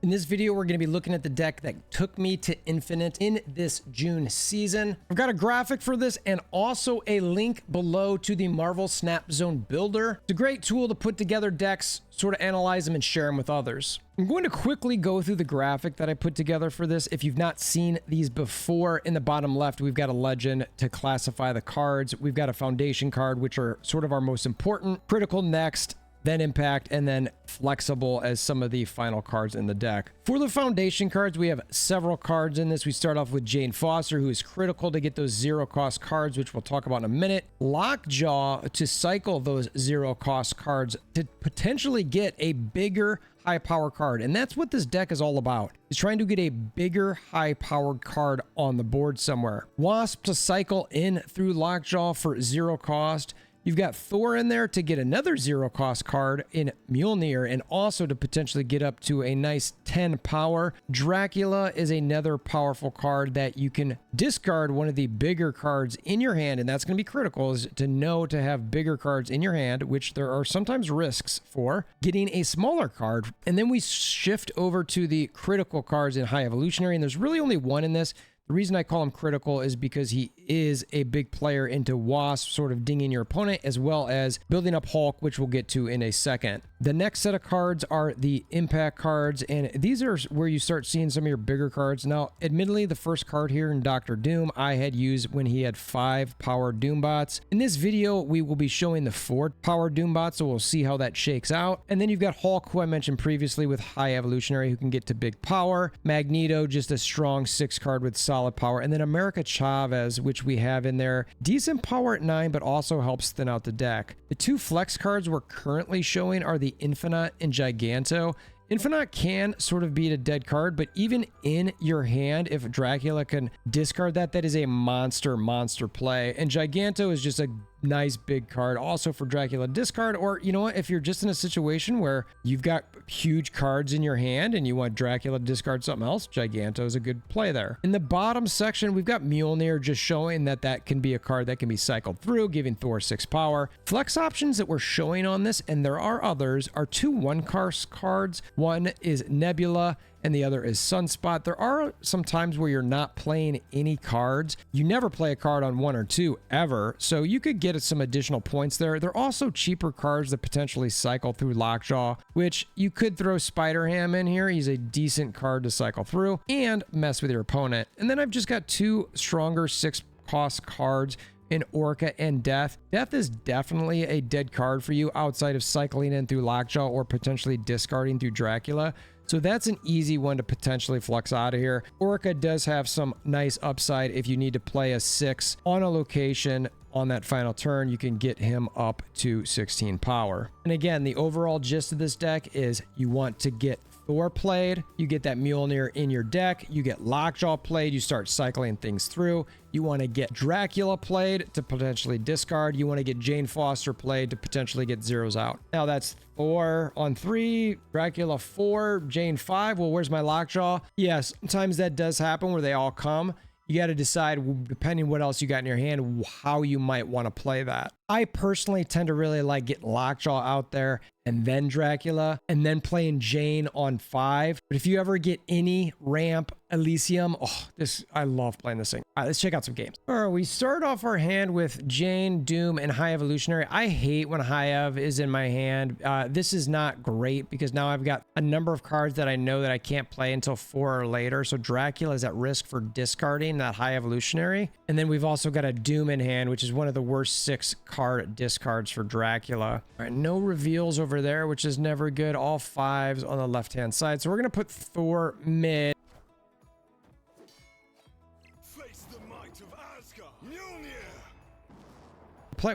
In this video, we're going to be looking at the deck that took me to infinite in this June season. I've got a graphic for this and also a link below to the Marvel Snap Zone Builder. It's a great tool to put together decks, sort of analyze them and share them with others. I'm going to quickly go through the graphic that I put together for this. If you've not seen these before, in the bottom left, we've got a legend to classify the cards. We've got a foundation card, which are sort of our most important, critical next, then impact, and then flexible as some of the final cards in the deck. For the foundation cards, we have several cards in this. We start off with Jane Foster, who is critical to get those zero cost cards, which we'll talk about in a minute. Lockjaw to cycle those zero cost cards to potentially get a bigger high power card. And that's what this deck is all about, is trying to get a bigger high powered card on the board somewhere. Wasp to cycle in through Lockjaw for zero cost. You've got Thor in there to get another zero cost card in Mjolnir, and also to potentially get up to a nice 10 power. Dracula is another powerful card that you can discard one of the bigger cards in your hand, and that's going to be critical, is to know to have bigger cards in your hand, which there are sometimes risks for getting a smaller card. And then we shift over to the critical cards in High Evolutionary, and there's really only one in this. The reason I call him critical is because he is a big player into Wasp, sort of dinging your opponent, as well as building up Hulk, which we'll get to in a second. The next set of cards are the impact cards, and these are where you start seeing some of your bigger cards. Now, admittedly, the first card here in Dr. Doom, I had used when he had 5 power Doombots. In this video, we will be showing the 4 power Doombots, so we'll see how that shakes out. And then you've got Hulk, who I mentioned previously with High Evolutionary, who can get to big power. Magneto, just a strong 6 card with solid power. And then America Chavez, which we have in there. Decent power at 9, but also helps thin out the deck. The 2 flex cards we're currently showing are the Infinite and Giganto. Infinite can sort of beat a dead card, but even in your hand, if Dracula can discard that, that is a monster play. And Giganto is just a nice big card also for Dracula discard. Or you know what, if you're just in a situation where you've got huge cards in your hand and you want Dracula to discard something else, Giganto is a good play there. In the bottom section, we've got Mjolnir, just showing that that can be a card that can be cycled through, giving Thor 6 power. Flex options that we're showing on this, and there are others, are 2 1-cost cards. One is Nebula and the other is Sunspot. There are some times where you're not playing any cards. You never play a card on 1 or 2 ever, so you could get some additional points there. There are also cheaper cards that potentially cycle through Lockjaw, which you could throw Spider-Ham in here. He's a decent card to cycle through and mess with your opponent. And then I've just got 2 stronger 6-cost cards in Orca and Death. Death is definitely a dead card for you outside of cycling in through Lockjaw or potentially discarding through Dracula. So that's an easy one to potentially flex out of here. Orca does have some nice upside. If you need to play a 6 on a location on that final turn, you can get him up to 16 power. And again, the overall gist of this deck is you want to get Thor played, you get that Mjolnir in your deck, you get Lockjaw played, you start cycling things through. You want to get Dracula played to potentially discard. You want to get Jane Foster played to potentially get zeros out. Now that's Thor on 3, Dracula 4, Jane 5. Well, where's my Lockjaw? Yes, sometimes that does happen where they all come. You got to decide, depending what else you got in your hand, how you might want to play that. I personally tend to really like getting Lockjaw out there and then Dracula and then playing Jane on 5. But if you ever get any ramp, Elysium, oh, I love playing this thing. All right, let's check out some games. All right, we start off our hand with Jane, Doom, and High Evolutionary. I hate when High Ev is in my hand. This is not great because now I've got a number of cards that I know that I can't play until 4 or later. So Dracula is at risk for discarding that High Evolutionary. And then we've also got a Doom in hand, which is one of the worst 6 card discards for Dracula. All right, no reveals over there, which is never good. All 5s on the left-hand side. So we're going to put Thor mid.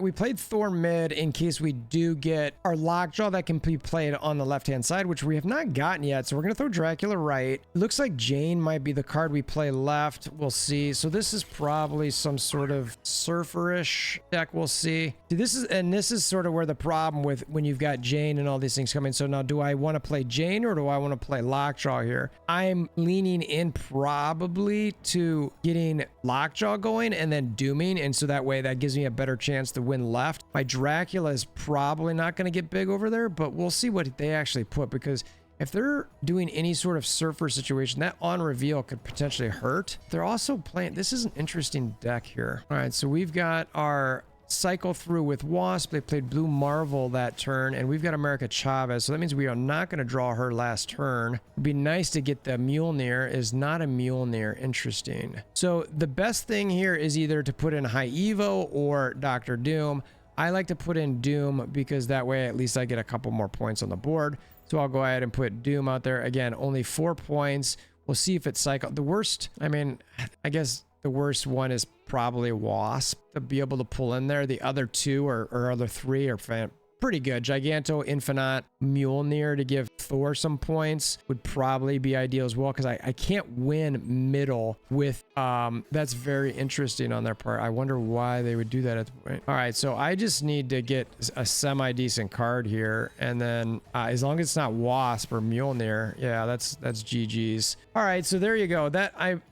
We played Thor mid in case we do get our Lockjaw that can be played on the left-hand side, which we have not gotten yet. So we're going to throw Dracula right. It looks like Jane might be the card we play left. We'll see. So this is probably some sort of surferish deck. We'll see. This is sort of where the problem with when you've got Jane and all these things coming. So now do I want to play Jane or do I want to play Lockjaw here? I'm leaning in probably to getting Lockjaw going and then dooming. And so that way that gives me a better chance to win left. My Dracula is probably not going to get big over there, but we'll see what they actually put, because if they're doing any sort of surfer situation, that on reveal could potentially hurt. They're also playing, this is an interesting deck here. All right, so we've got our cycle through with Wasp. They played Blue Marvel that turn, and we've got America Chavez, so that means we are not going to draw her last turn. It'd be nice to get the Mjolnir. Is not a Mjolnir. Interesting. So the best thing here is either to put in High Evo or Dr. Doom. I like to put in Doom because that way at least I get a couple more points on the board. So I'll go ahead and put Doom out there. Again, only 4 points. We'll see if it's cycle. The worst, I mean, I guess the worst one is probably Wasp to be able to pull in there. The other two or other three are pretty good. Giganto, Infinite, Mjolnir to give Thor some points would probably be ideal as well, because I can't win middle with that's very interesting on their part. I wonder why they would do that at the point. All right, so I just need to get a semi-decent card here, and then as long as it's not Wasp or Mjolnir, yeah, that's GG's. All right, so there you go.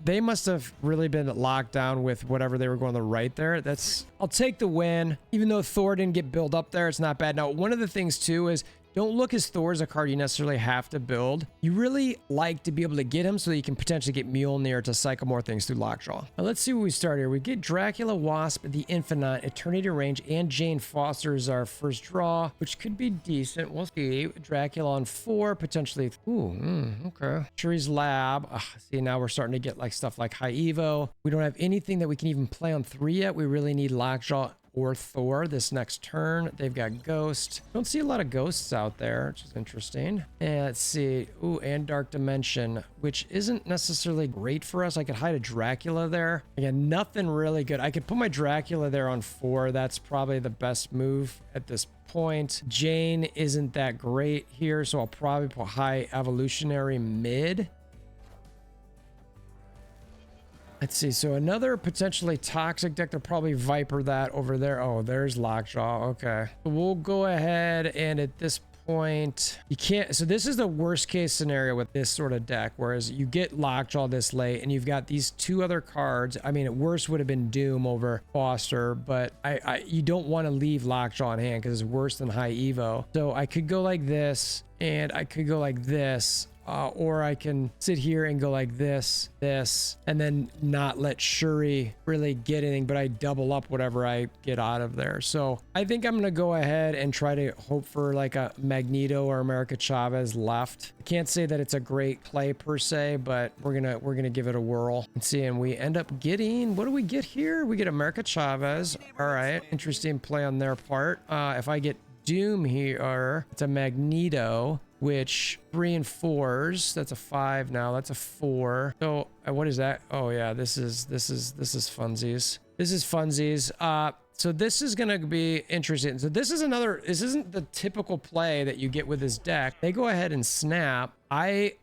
They must have really been locked down with whatever they were going to the right there. I'll take the win. Even though Thor didn't get built up there, it's not bad. Now, one of the things too is don't look as Thor as a card you necessarily have to build. You really like to be able to get him so that you can potentially get Mjolnir to cycle more things through Lockjaw. Now let's see where we start here. We get Dracula, Wasp, the Infinite, Eternity Range, and Jane Foster is our first draw, which could be decent. We'll see. Dracula on 4, potentially. Ooh, okay. Shuri's Lab. See, now we're starting to get like stuff like High Evo. We don't have anything that we can even play on 3 yet. We really need Lockjaw or Thor this next turn. They've got Ghost. Don't see a lot of ghosts out there, which is interesting. And let's see. Ooh, and Dark Dimension, which isn't necessarily great for us. I could hide a Dracula there. Again, nothing really good. I could put my Dracula there on 4. That's probably the best move at this point. Jane isn't that great here, so I'll probably put High Evolutionary mid. Let's see. So another potentially toxic deck. They'll probably Viper that over there. Oh, there's Lockjaw. Okay. We'll go ahead, and at this point, you can't. So this is the worst case scenario with this sort of deck, whereas you get Lockjaw this late and you've got these 2 other cards. I mean, at worst would have been Doom over Foster, but you don't want to leave Lockjaw in hand because it's worse than High Evo. So I could go like this, and I could go like this. Or I can sit here and go like this, and then not let Shuri really get anything, but I double up whatever I get out of there. So I think I'm going to go ahead and try to hope for like a Magneto or America Chavez left. I can't say that it's a great play per se, but we're going to give it a whirl and see. And we end up getting, what do we get here? We get America Chavez. All right. Interesting play on their part. If I get Doom here, it's a Magneto, which 3 and 4s, that's a 5 now, that's a 4. So what is that? Oh yeah, this is funsies. This is funsies. So this is gonna be interesting. So this isn't the typical play that you get with this deck. They go ahead and snap. They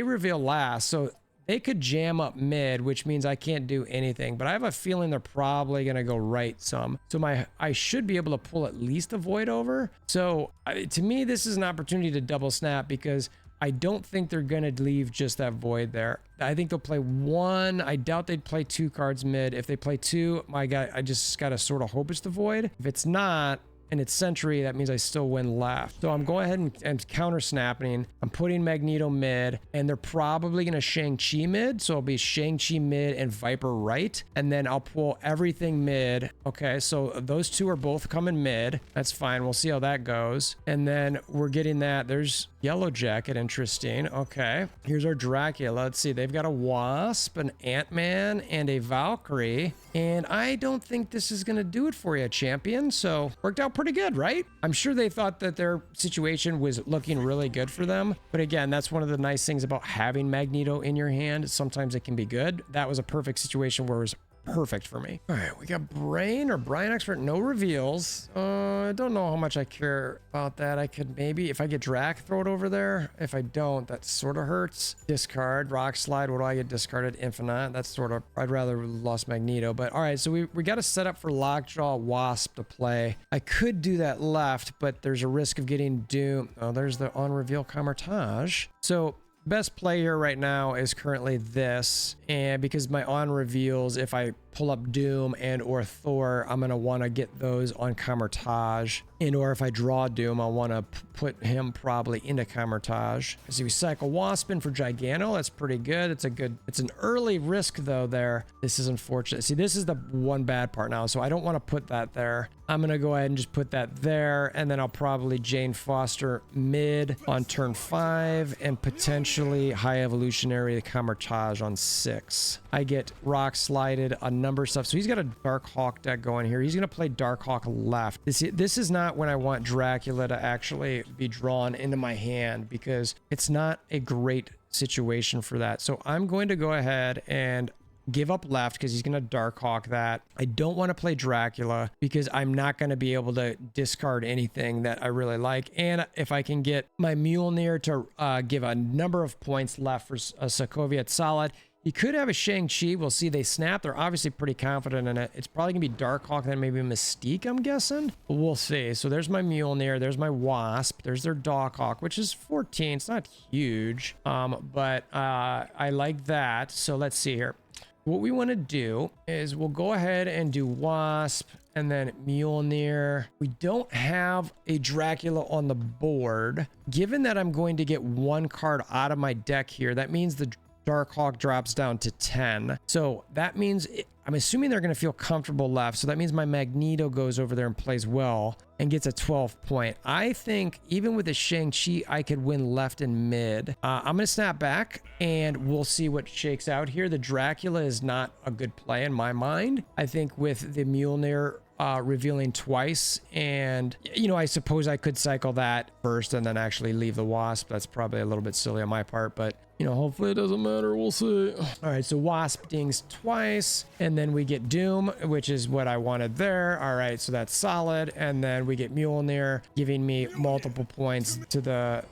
reveal last, so they could jam up mid, which means I can't do anything, but I have a feeling they're probably going to go right some. So I should be able to pull at least a void over. So to me, this is an opportunity to double snap because I don't think they're going to leave just that void there. I think they'll play 1. I doubt they'd play 2 cards mid. If they play 2, my guy, I just got to sort of hope it's the void. If it's not, and it's Sentry, that means I still win left. So I'm going ahead and counter snapping. I'm putting Magneto mid, and they're probably going to Shang-Chi mid. So it'll be Shang-Chi mid and Viper right. And then I'll pull everything mid. Okay, so those 2 are both coming mid. That's fine. We'll see how that goes. And then we're getting that. There's Yellow Jacket. Interesting. Okay, here's our Dracula. Let's see. They've got a Wasp, an Ant-Man, and a Valkyrie. And I don't think this is going to do it for you, champion. So worked out pretty good, right? I'm sure they thought that their situation was looking really good for them. But again, that's one of the nice things about having Magneto in your hand. Sometimes it can be good. That was a perfect situation where it was perfect for me. All right, we got Brain or Brian Expert, no reveals. I don't know how much I care about that. I could maybe, if I get Drac, throw it over there. If I don't, that sort of hurts. Discard, Rock Slide, what do I get discarded? Infinite, that's sort of, I'd rather lost Magneto. But all right, so we got to set up for Lockjaw Wasp to play. I could do that left, but there's a risk of getting Doom. Oh, there's the on reveal Camartage. So best play here right now is currently this, and because my on reveals, if I pull up Doom and or Thor, I'm going to want to get those on Camertage. And or if I draw Doom, I want to put him probably into Camertage. See, we cycle Wasp in for Janejaw. That's pretty good. It's an early risk though there. This is unfortunate. See, this is the one bad part now. So I don't want to put that there. I'm going to go ahead and just put that there. And then I'll probably Jane Foster mid on turn 5 and potentially High Evolutionary Camertage on 6. I get rock slided, a number of stuff. So he's got a Darkhawk deck going here. He's going to play Darkhawk left. This is not when I want Dracula to actually be drawn into my hand because it's not a great situation for that. So I'm going to go ahead and give up left because he's going to Darkhawk that. I don't want to play Dracula because I'm not going to be able to discard anything that I really like. And if I can get my Mjolnir to give a number of points left for Sokovia, it's solid. He could have a Shang-Chi. We'll see. They snap. They're obviously pretty confident in it. It's probably going to be Darkhawk, then maybe Mystique, I'm guessing. But we'll see. So there's my Mjolnir. There's my Wasp. There's their Darkhawk, which is 14. It's not huge, but I like that. So let's see here. What we want to do is we'll go ahead and do Wasp and then Mjolnir. We don't have a Dracula on the board. Given that I'm going to get one card out of my deck here, that means the Darkhawk drops down to 10. So that means I'm assuming they're going to feel comfortable left. So that means my Magneto goes over there and plays well and gets a 12 point. I think even with the Shang-Chi, I could win left and mid. I'm going to snap back and we'll see what shakes out here. The Dracula is not a good play in my mind. I think with the Mjolnir revealing twice, and you know, I suppose I could cycle that first and then actually leave the Wasp. That's probably a little bit silly on my part, but you know, hopefully it doesn't matter. We'll see. All right, so Wasp dings twice, and then we get Doom, which is what I wanted there. All right, so that's solid, and then we get Mjolnir, giving me multiple points to the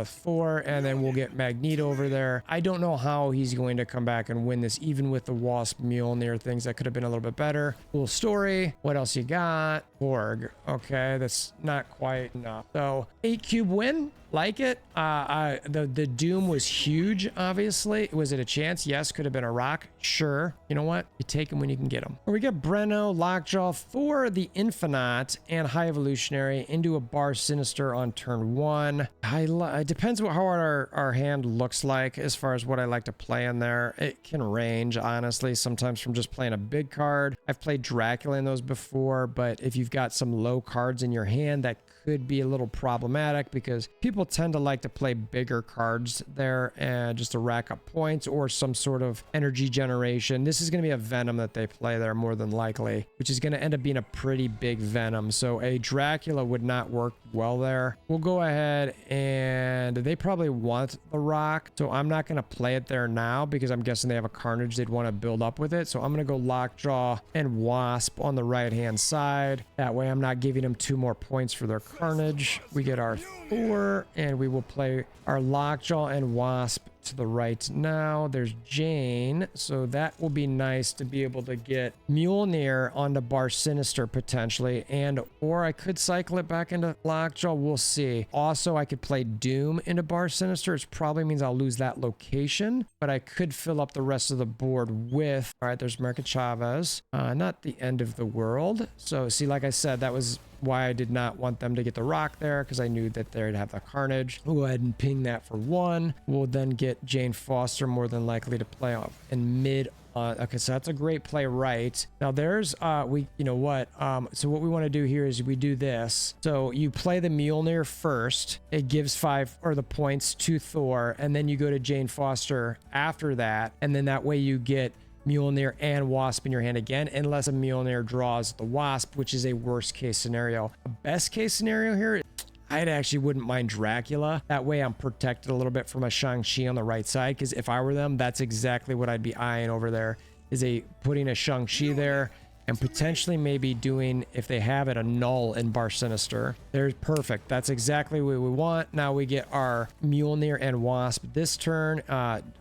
Thor, and then we'll get Magneto over there. I don't know how he's going to come back and win this, even with the Wasp Mjolnir things. That could have been a little bit better. Cool story. What else you got? Borg. Okay, that's not quite enough. So 8 cube win. Like it. The Doom was huge, obviously. Was it a chance? Yes. Could have been a rock. Sure. You know what? You take them when you can get them. We got Breno, Lockjaw, Thor, the Infinite, and High Evolutionary into a Bar Sinister on turn 1. It depends how our hand looks like as far as what I like to play in there. It can range, honestly, sometimes from just playing a big card. I've played Dracula in those before, but if you've got some low cards in your hand, that could be a little problematic because people tend to like to play bigger cards there and just to rack up points or some sort of energy generation. This is going to be a Venom that they play there more than likely, which is going to end up being a pretty big Venom. So a Dracula would not work well there. We'll go ahead and they probably want the rock. So I'm not going to play it there now because I'm guessing they have a Carnage they'd want to build up with it. So I'm going to go Lockjaw and Wasp on the right hand side. That way I'm not giving them 2 more points for their Carnage. We get our Thor and we will play our Lockjaw and Wasp to the right now. There's Jane, so that will be nice to be able to get Mjolnir onto Bar Sinister potentially, and or I could cycle it back into Lockjaw. We'll see. Also, I could play Doom into Bar Sinister. It probably means I'll lose that location, but I could fill up the rest of the board with. All right, there's Merca Chavez. Not the end of the world. So see, like I said, that was why I did not want them to get the rock there, because I knew that they'd have the Carnage. We'll go ahead and ping that for 1. We'll then get Jane Foster more than likely to play off in mid. Okay, so that's a great play right. Now there's, you know what? So what we want to do here is we do this. So you play the Mjolnir first. It gives 5 or the points to Thor, and then you go to Jane Foster after that. And then that way you get Mjolnir and Wasp in your hand again, unless a Mjolnir draws the Wasp, which is a worst case scenario. A best case scenario here, I actually wouldn't mind Dracula. That way I'm protected a little bit from a Shang-Chi on the right side, because if I were them, that's exactly what I'd be eyeing over there, is putting a Shang-Chi there and potentially maybe doing, if they have it, a null in Bar Sinister. They're perfect. That's exactly what we want. Now we get our Mjolnir and Wasp this turn.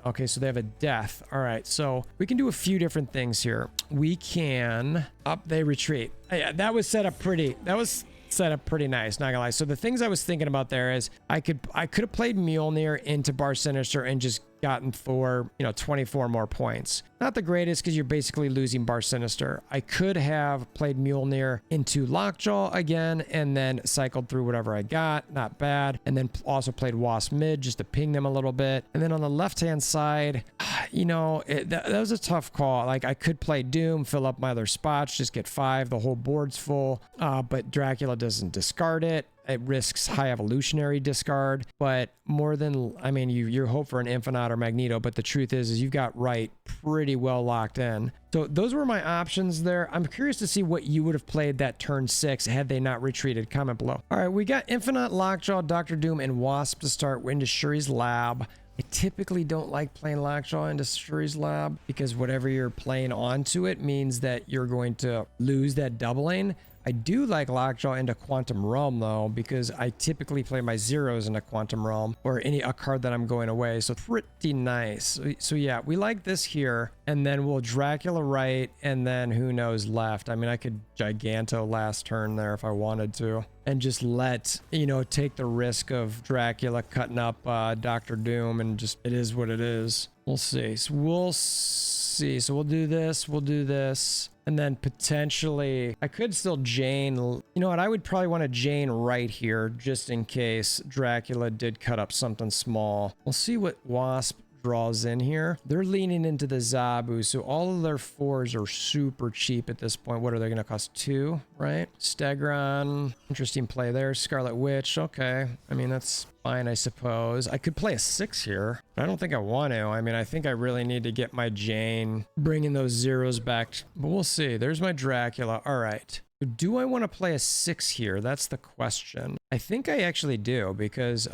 Okay, so they have a death. All right, so we can do a few different things here. We can they retreat. Yeah, that was set up pretty nice, not gonna lie. So the things I was thinking about there is I could have played Mjolnir into Bar Sinister and just gotten Thor, 24 more points. Not the greatest because you're basically losing Bar Sinister. I could have played Mjolnir into Lockjaw again and then cycled through whatever I got. Not bad. And then also played Wasp mid just to ping them a little bit. And then on the left-hand side, that was a tough call. Like I could play Doom, fill up my other spots, just get 5. The whole board's full. But Dracula doesn't discard it. It risks high evolutionary discard, but more than, you hope for an Infinite or Magneto, but the truth is you've got right pretty well locked in. So those were my options there. I'm curious to see what you would have played that turn 6 had they not retreated. Comment below. All right, we got Infinite, Lockjaw, Dr. Doom, and Wasp to start into Shuri's lab. I typically don't like playing Lockjaw into Shuri's lab because whatever you're playing onto it means that you're going to lose that doubling. I do like Lockjaw into Quantum Realm though, because I typically play my zeros into Quantum Realm or a card that I'm going away. So pretty nice. So yeah, we like this here, and then we'll Dracula right, and then who knows left. I could Giganto last turn there if I wanted to, and just let, take the risk of Dracula cutting up Dr. Doom, and just, it is what it is. We'll see. So we'll see. So we'll do this. And then potentially, I could still Jane. You know what? I would probably want to Jane right here, just in case Dracula did cut up something small. We'll see what Wasp draws in here. They're leaning into the Zabu, so all of their 4s are super cheap at this point. What are they going to cost? 2, right? Stegron, interesting play there. Scarlet Witch, okay. That's fine, I suppose. I could play a 6 here, but I don't think I want to. I think I really need to get my Jane, bringing those zeros back, but we'll see. There's my Dracula. All right. Do I want to play a 6 here? That's the question. I think I actually do, because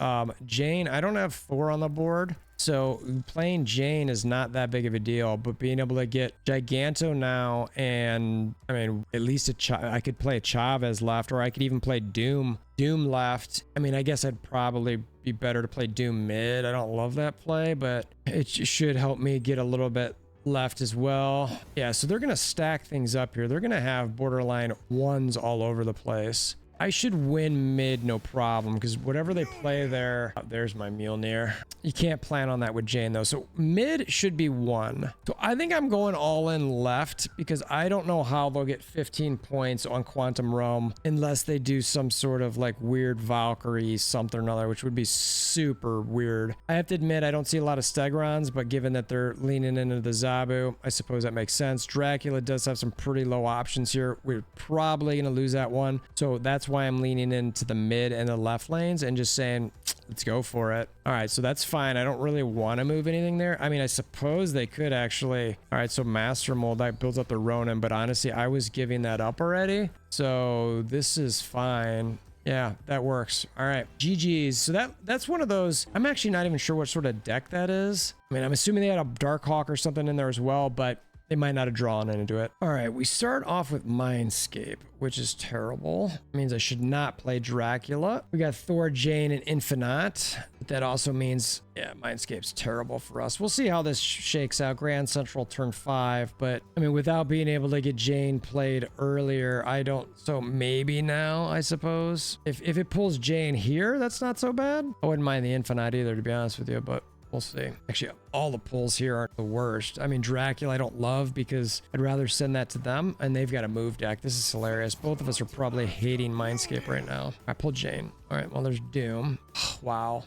Jane, I don't have 4 on the board. So playing Jane is not that big of a deal, but being able to get Giganto now, and at least I could play a Chavez left, or I could even play Doom left. I guess I'd probably be better to play Doom mid. I don't love that play, but it should help me get a little bit left as well. Yeah, so they're going to stack things up here. They're going to have borderline 1s all over the place. I should win mid, no problem, because whatever they play there, there's my Mjolnir. You can't plan on that with Jane, though. So mid should be 1. So I think I'm going all in left, because I don't know how they'll get 15 points on Quantum Realm unless they do some sort of like weird Valkyrie something or another, which would be super weird. I have to admit, I don't see a lot of Stegrons, but given that they're leaning into the Zabu, I suppose that makes sense. Dracula does have some pretty low options here. We're probably going to lose that one. So that's why I'm leaning into the mid and the left lanes and just saying, let's go for it. All right, so that's fine. I don't really want to move anything there. I suppose they could actually. All right, so Master Mold, that builds up the Ronin, but honestly, I was giving that up already. So this is fine. Yeah, that works. All right, GG's. So that's one of those. I'm actually not even sure what sort of deck that is. I'm assuming they had a Darkhawk or something in there as well, but they might not have drawn into it. All right, we start off with Mindscape, which is terrible. It means I should not play Dracula. We got Thor, Jane, and Infinite. But that also means, yeah, Mindscape's terrible for us. We'll see how this shakes out. Grand Central turn 5, but without being able to get Jane played earlier, I don't, so maybe now, I suppose. If it pulls Jane here, that's not so bad. I wouldn't mind the Infinite either, to be honest with you, but we'll see. Actually, all the pulls here aren't the worst. Dracula I don't love because I'd rather send that to them, and they've got a move deck. This is hilarious. Both of us are probably hating Mindscape right now. I pulled Jane. All right, well, there's Doom. Wow.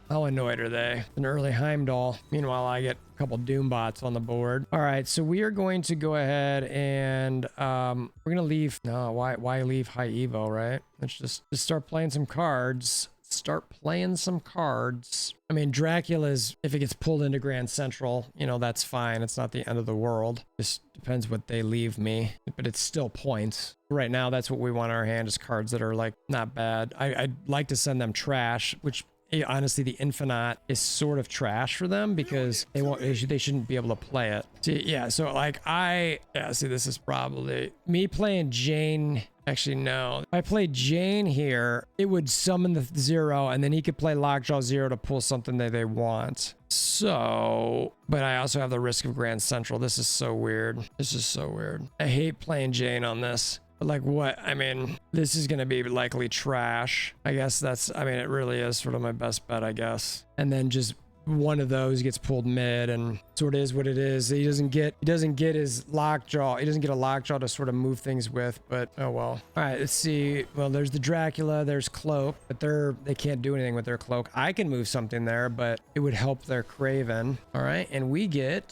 How annoyed are they? An early Heimdall. Meanwhile, I get a couple Doom bots on the board. All right, so we are going to go ahead and we're going to leave. No, why leave High Evo, right? Let's just start playing some cards. Dracula's, if it gets pulled into Grand Central, that's fine. It's not the end of the world. Just depends what they leave me, but it's still points. Right now, that's what we want in our hand, is cards that are like not bad. I'd like to send them trash, which honestly, the Infinite is sort of trash for them because they shouldn't be able to play it. See, yeah, so see, this is probably me playing Jane. Actually, no. If I played Jane here, it would summon the 0, and then he could play Lockjaw 0 to pull something that they want. So, but I also have the risk of Grand Central. This is so weird. I hate playing Jane on this. Like what? This is going to be likely trash. I guess that's, it really is sort of my best bet, I guess. And then just one of those gets pulled mid, and sort of is what it is. He doesn't get his Lockjaw. He doesn't get a Lockjaw to sort of move things with, but oh well. All right, let's see. Well, there's the Dracula, there's Cloak, but they can't do anything with their Cloak. I can move something there, but it would help their Craven. All right, and we get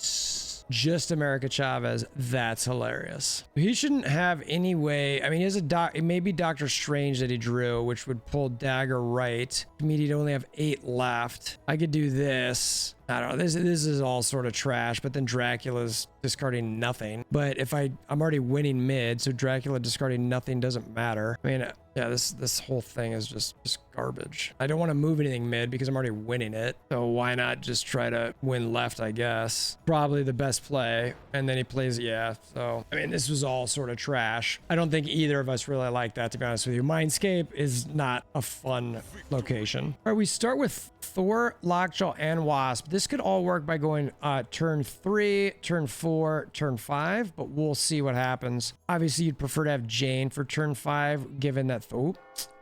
just America Chavez. That's hilarious. He shouldn't have any way. I mean, he has it may be Doctor Strange that he drew, which would pull dagger right. I mean, he'd only have 8 left. I could do this. I don't know. This is all sort of trash, but then Dracula's discarding nothing. But if I'm already winning mid, so Dracula discarding nothing doesn't matter. I mean, yeah, this whole thing is just garbage. I don't want to move anything mid because I'm already winning it. So why not just try to win left, I guess. Probably the best play. And then he plays, yeah. So, I mean, this was all sort of trash. I don't think either of us really like that, to be honest with you. Mindscape is not a fun location. All right, we start with Thor, Lockjaw, and Wasp. This could all work by going turn 3, turn 4, turn 5, but we'll see what happens. Obviously, you'd prefer to have Jane for turn 5, given that... Oh,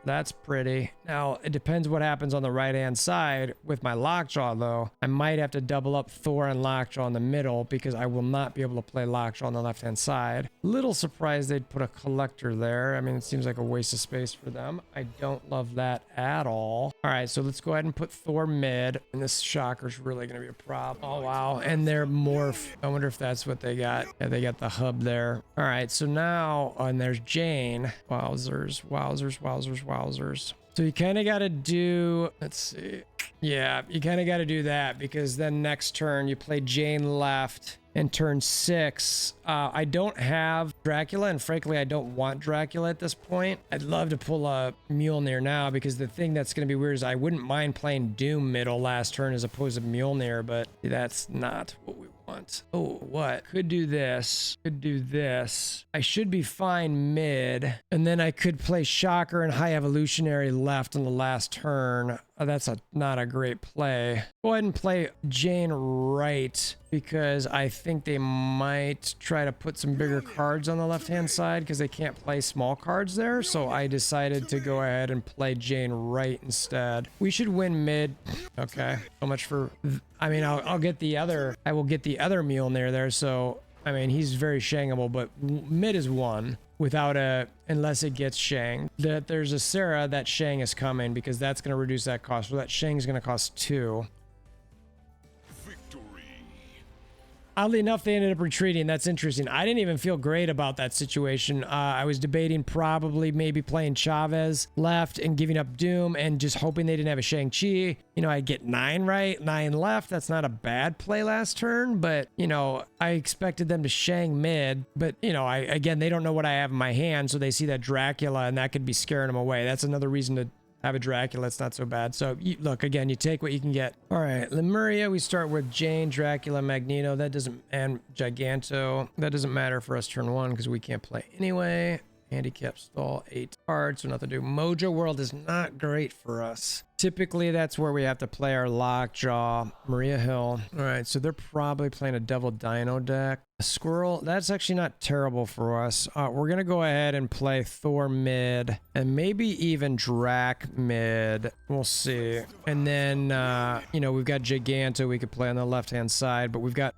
that's pretty. Now, it depends what happens on the right-hand side. With my Lockjaw, though, I might have to double up Thor and Lockjaw in the middle because I will not be able to play Lockjaw on the left-hand side. Little surprised they'd put a Collector there. I mean, it seems like a waste of space for them. I don't love that at all. All right, so let's go ahead and put Thor mid. And this Shocker's really going to be a problem. Oh, wow. And they're Morph. I wonder if that's what they got. Yeah, they got the hub there. All right, so now, and there's Jane. Wowzers, wowzers, wowzers, wowzers. So you kind of got to do, let's see. Yeah, you kind of got to do that because then next turn you play Jane left and turn 6. I don't have Dracula, and frankly, I don't want Dracula at this point. I'd love to pull a Mjolnir now because the thing that's going to be weird is I wouldn't mind playing Doom middle last turn as opposed to Mjolnir, but that's not what we want. Oh, what? Could do this. Could do this. I should be fine mid, and then I could play Shocker and High Evolutionary left on the last turn. That's not a great play. Go ahead and play Jane right because I think they might try to put some bigger cards on the left-hand side because they can't play small cards there. So I decided to go ahead and play Jane right instead. We should win mid. Okay. So much for... I mean, I'll get the other... I will get the other Mjolnir there. So, I mean, he's very shangable, but mid is 1. Without unless it gets shanged. That there's a Sera that shang is coming because that's going to reduce that cost. So that shang is going to cost 2. Oddly enough, they ended up retreating. That's interesting. I didn't even feel great about that situation. I was debating probably maybe playing Chavez left and giving up Doom and just hoping they didn't have a Shang-Chi. You know, I'd get 9 right, 9 left. That's not a bad play last turn, but, you know, I expected them to Shang mid. But, you know, again, they don't know what I have in my hand, so they see that Dracula, and that could be scaring them away. That's another reason to have a Dracula. It's not so bad. So look, again, you take what you can get. All right, Lemuria, we start with Jane, Dracula, Magneto. That doesn't, and Giganto. That doesn't matter for us turn 1 because we can't play anyway. Handicap stall, 8 cards, so nothing to do. Mojo World is not great for us. Typically, that's where we have to play our Lockjaw. Maria Hill. All right, so they're probably playing a Devil Dino deck. A Squirrel, that's actually not terrible for us. We're going to go ahead and play Thor mid and maybe even Drac mid. We'll see. And then, you know, we've got Giganto we could play on the left-hand side, but we've got...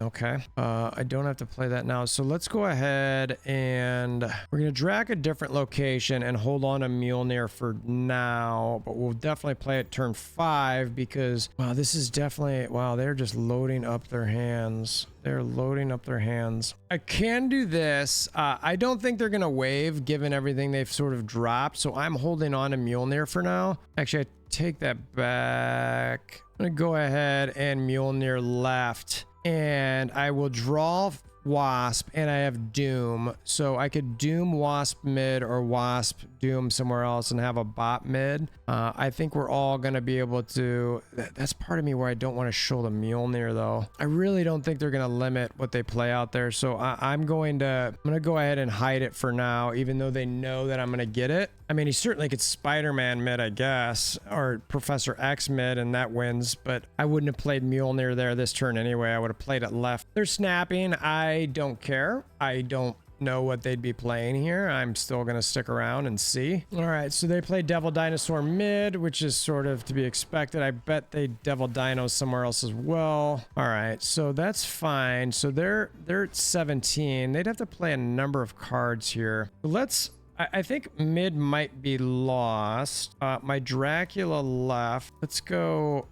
Okay, I don't have to play that now. So let's go ahead and we're going to drag a different location and hold on to Mjolnir for now, but we'll definitely play it turn 5 because, wow, this is definitely, wow, they're just loading up their hands. They're loading up their hands. I can do this. I don't think they're going to wave given everything they've sort of dropped. So I'm holding on to Mjolnir for now. Actually, I take that back. I'm going to go ahead and Mjolnir left. And I will draw Wasp, and I have Doom. So I could Doom Wasp mid or Wasp Doom somewhere else and have a bot mid. I think we're all going to be able to... That's part of me where I don't want to show the Mjolnir, though. I really don't think they're going to limit what they play out there. So I'm going to go ahead and hide it for now, even though they know that I'm going to get it. I mean, he certainly could Spider-Man mid, I guess, or Professor X mid, and that wins. But I wouldn't have played Mjolnir there this turn anyway. I would have played it left. They're snapping. I don't care. I don't know what they'd be playing here. I'm still going to stick around and see. All right, so they play Devil Dinosaur mid, which is sort of to be expected. I bet they Devil Dino somewhere else as well. All right, so that's fine. So they're at 17. They'd have to play a number of cards here. Let's... I think mid might be lost. My Dracula left. Let's go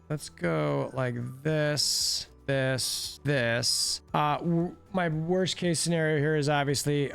like this. My worst case scenario here is obviously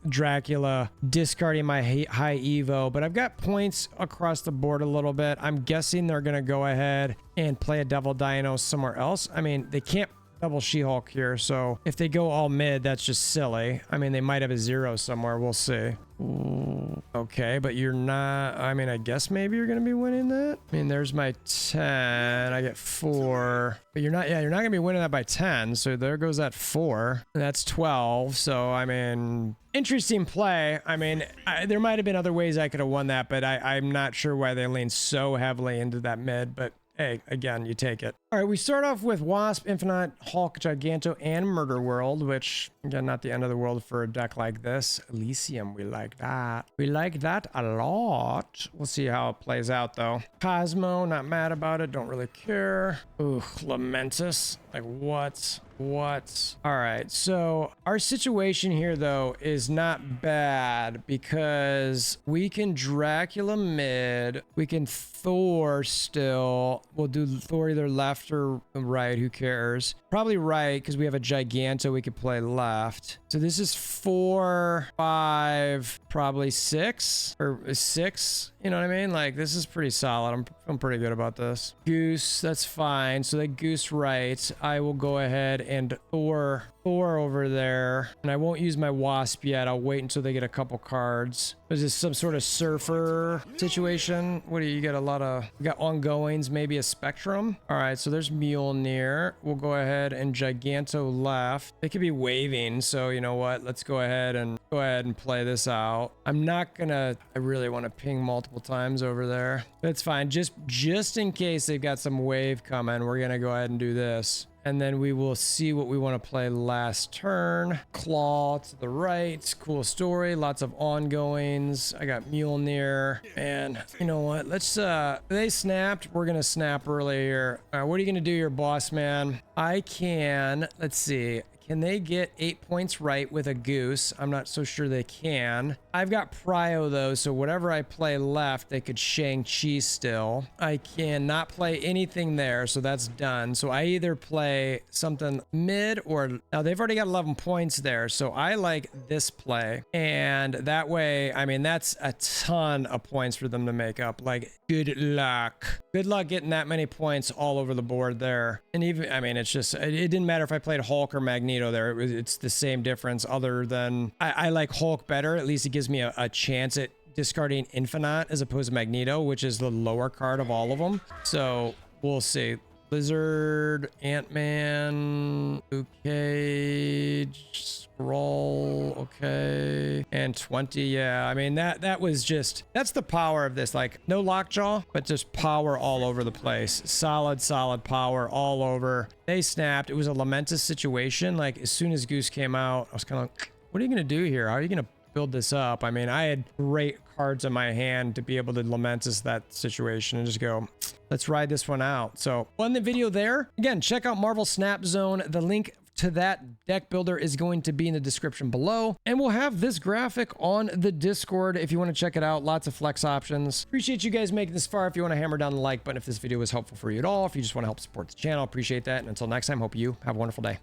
Dracula discarding my high Evo, but I've got points across the board a little bit. I'm guessing they're gonna go ahead and play a Devil Dino somewhere else. I mean, they can't double She-Hulk here, so if they go all mid, that's just silly. I mean, they might have a 0 somewhere. We'll see. Ooh, okay, but you're not... I mean, I guess maybe you're going to be winning that. I mean, there's my 10. I get 4. But you're not... Yeah, you're not going to be winning that by 10, so there goes that 4. That's 12, so, I mean... Interesting play. I mean, there might have been other ways I could have won that, but I'm not sure why they leaned so heavily into that mid, but... Hey, again, you take it. All right, we start off with Wasp, Infinite, Hulk, Giganto, and Murder World, which, again, not the end of the world for a deck like this. Elysium, we like that. We like that a lot. We'll see how it plays out, though. Cosmo, not mad about it. Don't really care. Ooh, Lamentus. Like, what? What? All right, so our situation here, though, is not bad because we can Dracula mid. We can Thor still. We'll do Thor either left or right. Who cares? Probably right because we have a Giganto we could play left. So this is 4, 5, probably 6 or 6. You know what I mean? Like, this is pretty solid. I'm feeling pretty good about this. Goose, that's fine. So they goose right. I will go ahead and Thor over there. And I won't use my Wasp yet. I'll wait until they get a couple cards. Is this some sort of surfer situation? What do you got? You got ongoings, maybe a Spectrum. All right, so there's Mjolnir. We'll go ahead and Giganto left. They could be waving, so you know what? Let's go ahead and play this out. I'm not gonna... I really want to ping multiple times over there. That's fine. Just in case they've got some wave coming, we're gonna go ahead and do this. And then we will see what we want to play last turn. Claw to the right. Cool story. Lots of ongoings. I got Mjolnir. And you know what? Let's, they snapped. We're going to snap early here. All right, what are you going to do here, boss man? I can, let's see. Can they get 8 points right with a goose? I'm not so sure they can. I've got Prio though, so whatever I play left, they could Shang-Chi still. I cannot play anything there, so that's done. So I either play something mid or... Now they've already got 11 points there, so I like this play. And that way, I mean, that's a ton of points for them to make up. Like, good luck. Good luck getting that many points all over the board there. And even, I mean, it's just, it didn't matter if I played Hulk or Magneto there. It's the same difference other than I like Hulk better. At least it gives me a chance at discarding Infinite as opposed to Magneto, which is the lower card of all of them. So we'll see. Lizard, Ant-Man, okay, Scroll, okay, and 20, yeah. I mean, that was just, that's the power of this. Like, no Lockjaw, but just power all over the place. Solid power all over. They snapped. It was a Lamentus situation. Like, as soon as Goose came out, I was kind of like, what are you going to do here? How are you going to build this up? I mean, I had great cards in my hand to be able to Lamentus that situation and just go, let's ride this one out. So, on the video there, again, check out Marvel Snap Zone. The link to that deck builder is going to be in the description below. And we'll have this graphic on the Discord if you want to check it out. Lots of flex options. Appreciate you guys making this far. If you want to hammer down the like button if this video was helpful for you at all, if you just want to help support the channel, appreciate that. And until next time, hope you have a wonderful day.